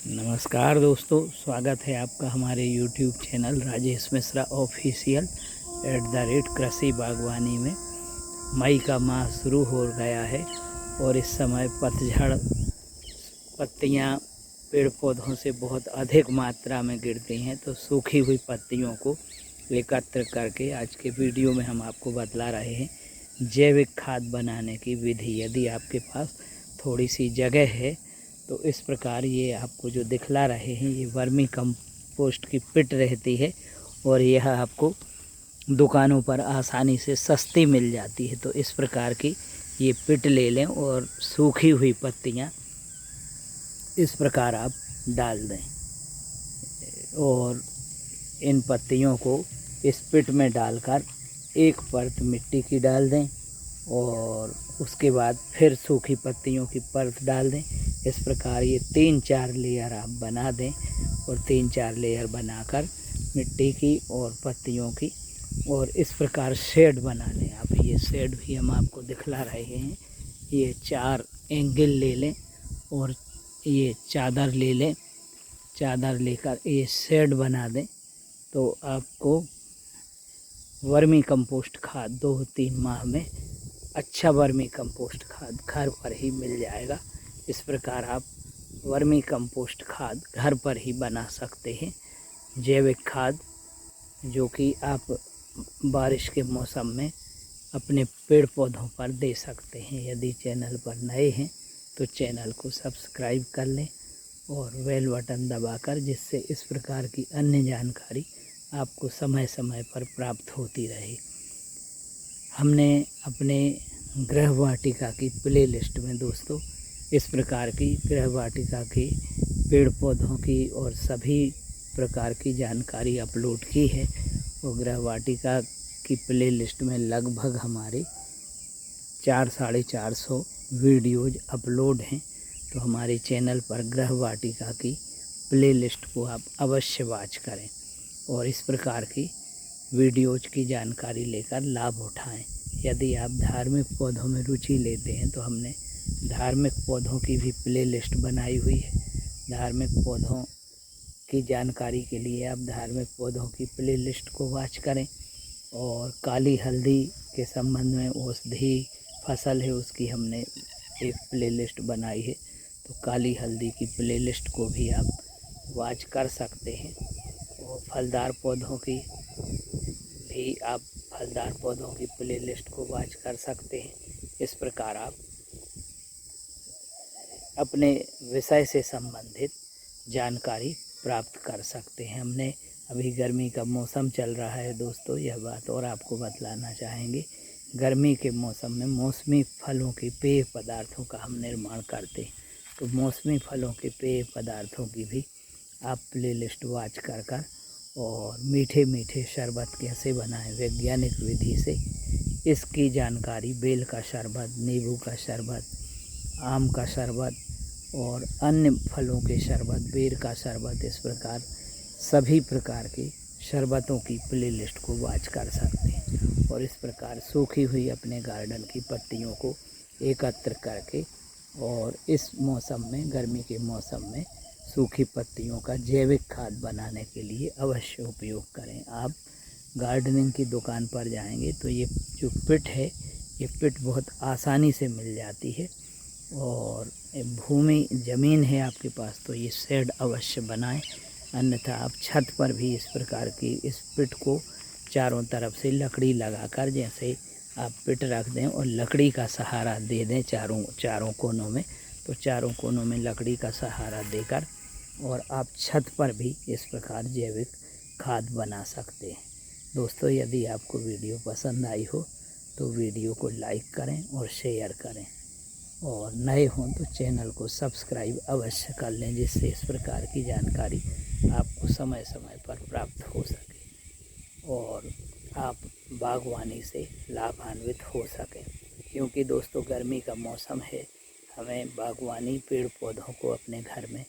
नमस्कार दोस्तों, स्वागत है आपका हमारे YouTube channel Rajesh Mishra official @कृषि बागवानी में। मई का माह शुरू हो गया है और इस समय पतझड़ पत्तियां पेड़ पौधों से बहुत अधिक मात्रा में गिरती हैं, तो सूखी हुई पत्तियों को एकत्र करके आज के वीडियो में हम आपको बतला रहे हैं जैविक खाद बनाने की विधि। यदि आपके पास थोड़ी सी जगह है तो इस प्रकार ये आपको जो दिखला रहे हैं ये वर्मी कंपोस्ट की पिट रहती है और यह आपको दुकानों पर आसानी से सस्ती मिल जाती है। तो इस प्रकार की ये पिट ले लें और सूखी हुई पत्तियां इस प्रकार आप डाल दें और इन पत्तियों को इस पिट में डालकर एक परत मिट्टी की डाल दें और उसके बाद फिर सूखी पत्तियों की परत डाल दें। इस प्रकार ये 3-4 लेयर आप बना दें और 3-4 लेयर बनाकर मिट्टी की और पत्तियों की, और इस प्रकार शेड बना लें आप। ये शेड भी हम आपको दिखला रहे हैं। ये 4 एंगल ले लें और ये चादर ले लें, चादर लेकर ये शेड बना दें तो आपको वर्मी कंपोस्ट खाद 2-3 माह में अच्छा वर्मी कंपोस्ट खाद घर पर ही मिल जाएगा। इस प्रकार आप वर्मी कंपोस्ट खाद घर पर ही बना सकते हैं, जैविक खाद जो कि आप बारिश के मौसम में अपने पेड़ पौधों पर दे सकते हैं। यदि चैनल पर नए हैं तो चैनल को सब्सक्राइब कर लें और बेल बटन दबाकर, जिससे इस प्रकार की अन्य जानकारी आपको समय समय पर प्राप्त होती रहे। हमने अपने गृह वाटिका की प्लेलिस्ट में दोस्तों इस प्रकार की गृह वाटिका की पेड़ पौधों की और सभी प्रकार की जानकारी अपलोड की है और गृह वाटिका की प्लेलिस्ट में लगभग हमारे 400-450 वीडियोज़ अपलोड हैं। तो हमारे चैनल पर गृह वाटिका की प्लेलिस्ट को आप अवश्य वॉच करें और इस प्रकार की वीडियोज़ की जानकारी लेकर लाभ उठाएं। यदि आप धार्मिक पौधों में रुचि लेते हैं तो हमने धार्मिक पौधों की भी प्लेलिस्ट बनाई हुई है। धार्मिक पौधों की जानकारी के लिए आप धार्मिक पौधों की प्लेलिस्ट को वॉच करें और काली हल्दी के संबंध में औषधि फसल है उसकी हमने एक प्लेलिस्ट बनाई है, तो काली हल्दी की प्लेलिस्ट को भी आप वॉच कर सकते हैं। और फलदार पौधों की भी आप फलदार पौधों की प्लेलिस्ट को वॉच कर सकते हैं। इस प्रकार आप अपने विषय से संबंधित जानकारी प्राप्त कर सकते हैं। हमने अभी गर्मी का मौसम चल रहा है दोस्तों, यह बात और आपको बतलाना चाहेंगे। गर्मी के मौसम में मौसमी फलों के पेय पदार्थों का हम निर्माण करते हैं, तो मौसमी फलों के पेय पदार्थों की भी आप प्लेलिस्ट वॉच कर और मीठे मीठे शरबत कैसे बनाएं वैज्ञानिक विधि से, इसकी जानकारी बेल का शरबत, नींबू का शरबत, आम का शरबत और अन्य फलों के शरबत, बेर का शरबत, इस प्रकार सभी प्रकार के शरबतों की प्लेलिस्ट को वॉच कर सकते हैं। और इस प्रकार सूखी हुई अपने गार्डन की पत्तियों को एकत्र करके और इस मौसम में, गर्मी के मौसम में सूखी पत्तियों का जैविक खाद बनाने के लिए अवश्य उपयोग करें। आप गार्डनिंग की दुकान पर जाएंगे तो ये जो पिट है, ये पिट बहुत आसानी से मिल जाती है और भूमि ज़मीन है आपके पास तो ये शेड अवश्य बनाएं। अन्यथा आप छत पर भी इस प्रकार की इस पिट को चारों तरफ से लकड़ी लगाकर, जैसे आप पिट रख दें और लकड़ी का सहारा दे दें चारों कोनों में, तो चारों कोनों में लकड़ी का सहारा देकर और आप छत पर भी इस प्रकार जैविक खाद बना सकते हैं। दोस्तों, यदि आपको वीडियो पसंद आई हो तो वीडियो को लाइक करें और शेयर करें और नए हों तो चैनल को सब्सक्राइब अवश्य कर लें, जिससे इस प्रकार की जानकारी आपको समय समय पर प्राप्त हो सके और आप बागवानी से लाभान्वित हो सकें। क्योंकि दोस्तों गर्मी का मौसम है, हमें बागवानी पेड़ पौधों को अपने घर में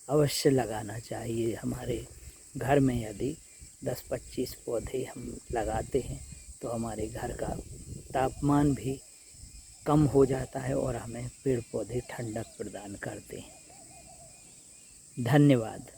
अवश्य लगाना चाहिए। हमारे घर में यदि 10-25 पौधे हम लगाते हैं तो हमारे घर का तापमान भी कम हो जाता है और हमें पेड़ पौधे ठंडक प्रदान करते हैं। धन्यवाद।